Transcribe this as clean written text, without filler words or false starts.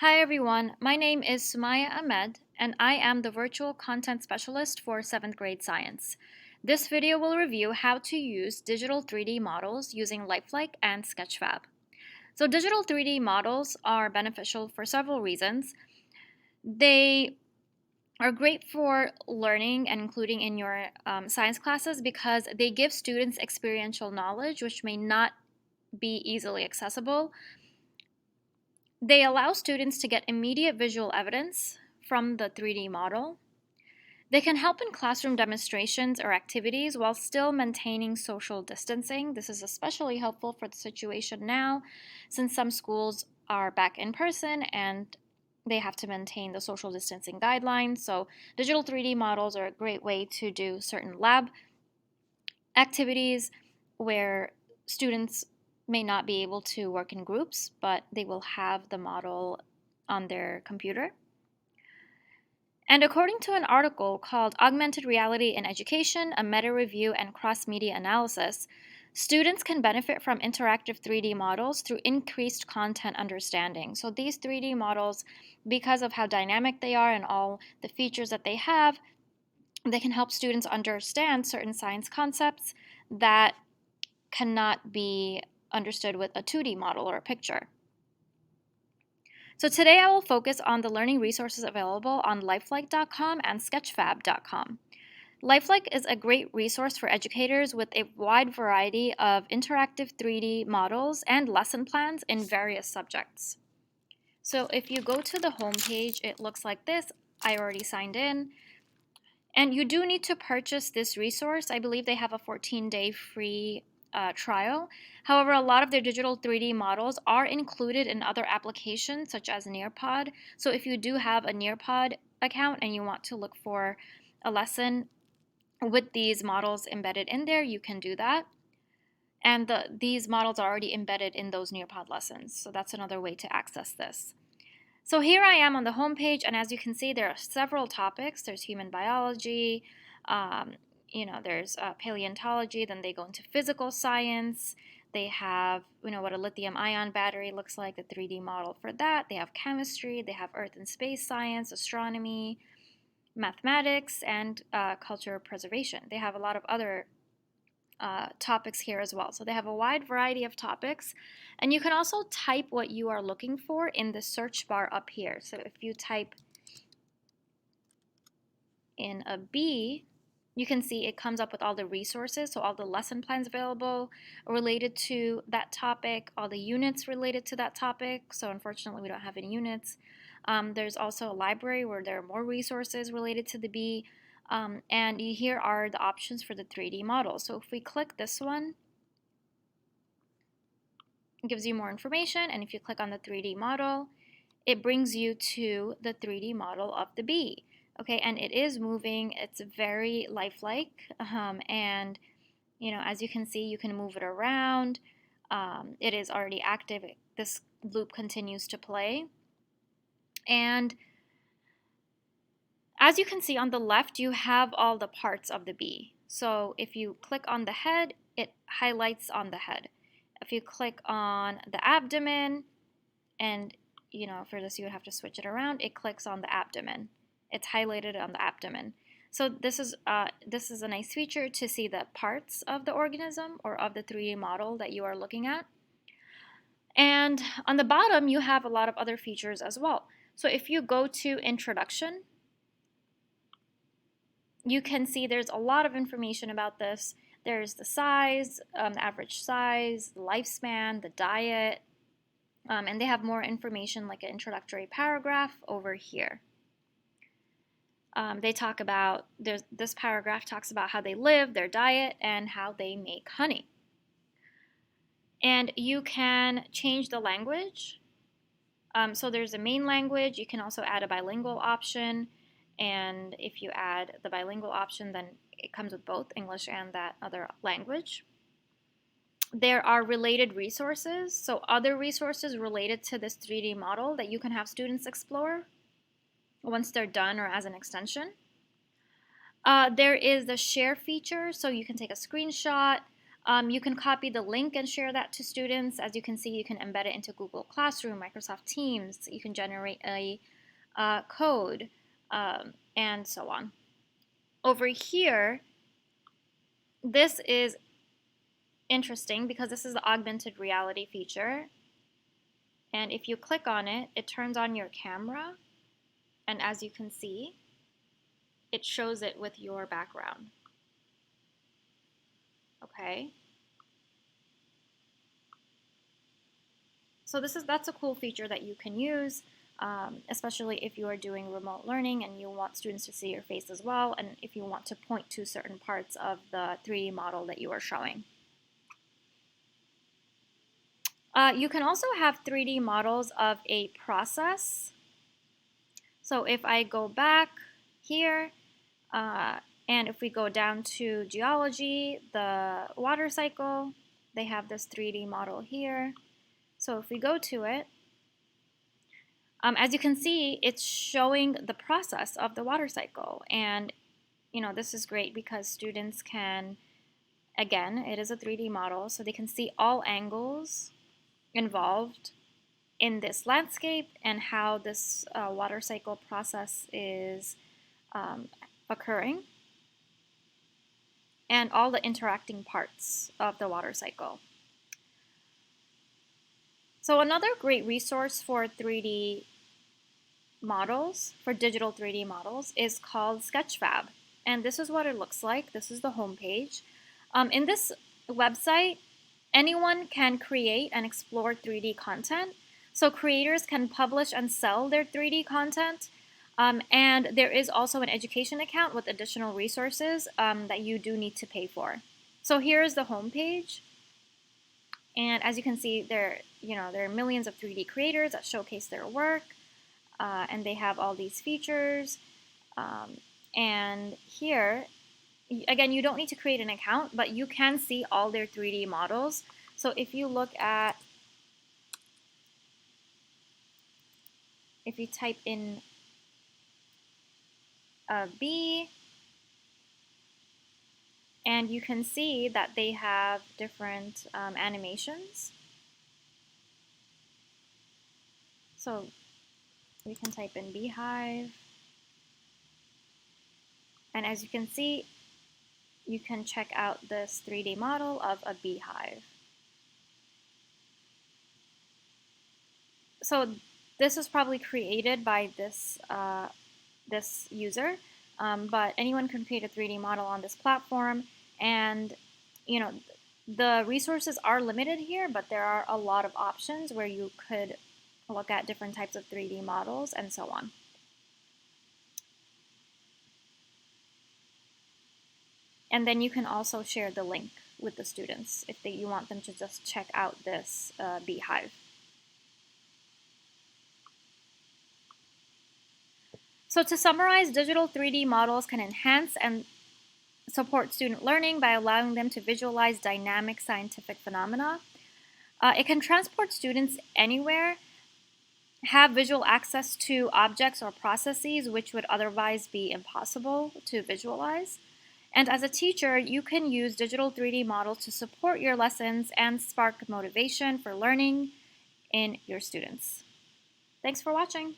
Hi everyone, my name is Sumaya Ahmed and I am the Virtual Content Specialist for 7th grade Science. This video will review how to use digital 3D models using Lifelike and Sketchfab. So digital 3D models are beneficial for several reasons. They are great for learning and including in your science classes because they give students experiential knowledge which may not be easily accessible. They allow students to get immediate visual evidence from the 3D model. They can help in classroom demonstrations or activities while still maintaining social distancing. This is especially helpful for the situation now since some schools are back in person and they have to maintain the social distancing guidelines. So digital 3D models are a great way to do certain lab activities where students may not be able to work in groups, but they will have the model on their computer. And according to an article called Augmented Reality in Education, a meta-review and cross-media analysis, students can benefit from interactive 3D models through increased content understanding. So these 3D models, because of how dynamic they are and all the features that they have, they can help students understand certain science concepts that cannot be understood with a 2D model or a picture. So today I will focus on the learning resources available on lifelike.com and sketchfab.com. Lifelike is a great resource for educators with a wide variety of interactive 3D models and lesson plans in various subjects. So if you go to the home page, it looks like this. I already signed in. And you do need to purchase this resource. I believe they have a 14-day free trial. However, a lot of their digital 3D models are included in other applications such as Nearpod. So if you do have a Nearpod account and you want to look for a lesson with these models embedded in there, you can do that. And these models are already embedded in those Nearpod lessons. So that's another way to access this. So here I am on the home page, and as you can see, there are several topics. There's human biology, there's paleontology, then they go into physical science. They have, what a lithium-ion battery looks like, the 3D model for that. They have chemistry, they have earth and space science, astronomy, mathematics, and culture preservation. They have a lot of other topics here as well. So they have a wide variety of topics, and you can also type what you are looking for in the search bar up here. So if you type in a B, you can see it comes up with all the resources, so all the lesson plans available related to that topic, all the units related to that topic. So unfortunately, we don't have any units. There's also a library where there are more resources related to the B. And here are the options for the 3D model. So if we click this one, it gives you more information. And if you click on the 3D model, it brings you to the 3D model of the bee. Okay, and it is moving. It's very lifelike. And, as you can see, you can move it around. It is already active. This loop continues to play. And as you can see on the left, you have all the parts of the bee. So if you click on the head, it highlights on the head. If you click on the abdomen, and for this you would have to switch it around, it clicks on the abdomen. It's highlighted on the abdomen. So this is a nice feature to see the parts of the organism or of the 3D model that you are looking at. And on the bottom, you have a lot of other features as well. So if you go to Introduction, you can see there's a lot of information about this. There's the size, the average size, the lifespan, the diet, and they have more information like an introductory paragraph over here. They talk about, this paragraph talks about how they live, their diet, and how they make honey. And you can change the language. So there's a main language. You can also add a bilingual option. And if you add the bilingual option, then it comes with both English and that other language. There are related resources, so other resources related to this 3D model that you can have students explore once they're done or as an extension. There is the share feature, so you can take a screenshot You can copy the link and share that to students. As you can see, you can embed it into Google Classroom, Microsoft Teams. You can generate a code, and so on. Over here, this is interesting because this is the augmented reality feature. And if you click on it, it turns on your camera. And as you can see, it shows it with your background. Okay. So that's a cool feature that you can use, especially if you are doing remote learning and you want students to see your face as well, and if you want to point to certain parts of the 3D model that you are showing. You can also have 3D models of a process. So if I go back here, and if we go down to geology, the water cycle, they have this 3D model here. So if we go to it, as you can see, it's showing the process of the water cycle. And, this is great because students can, again, it is a 3D model, so they can see all angles involved in this landscape and how this water cycle process is occurring, and all the interacting parts of the water cycle. So another great resource for 3D models, for digital 3D models, is called Sketchfab. And this is what it looks like. This is the homepage. In this website, anyone can create and explore 3D content. So creators can publish and sell their 3D content. And there is also an education account with additional resources that you do need to pay for. So here is the homepage. And as you can see, there are millions of 3D creators that showcase their work. And they have all these features. And here, again, you don't need to create an account, but you can see all their 3D models. So if you type in a bee, and you can see that they have different animations. So we can type in beehive. And as you can see, you can check out this 3D model of a beehive. So this was probably created by this user, but anyone can create a 3D model on this platform. And the resources are limited here, but there are a lot of options where you could look at different types of 3D models and so on. And then you can also share the link with the students if you want them to just check out this beehive. So to summarize, digital 3D models can enhance and support student learning by allowing them to visualize dynamic scientific phenomena. It can transport students anywhere, have visual access to objects or processes which would otherwise be impossible to visualize. And as a teacher, you can use digital 3D models to support your lessons and spark motivation for learning in your students. Thanks for watching.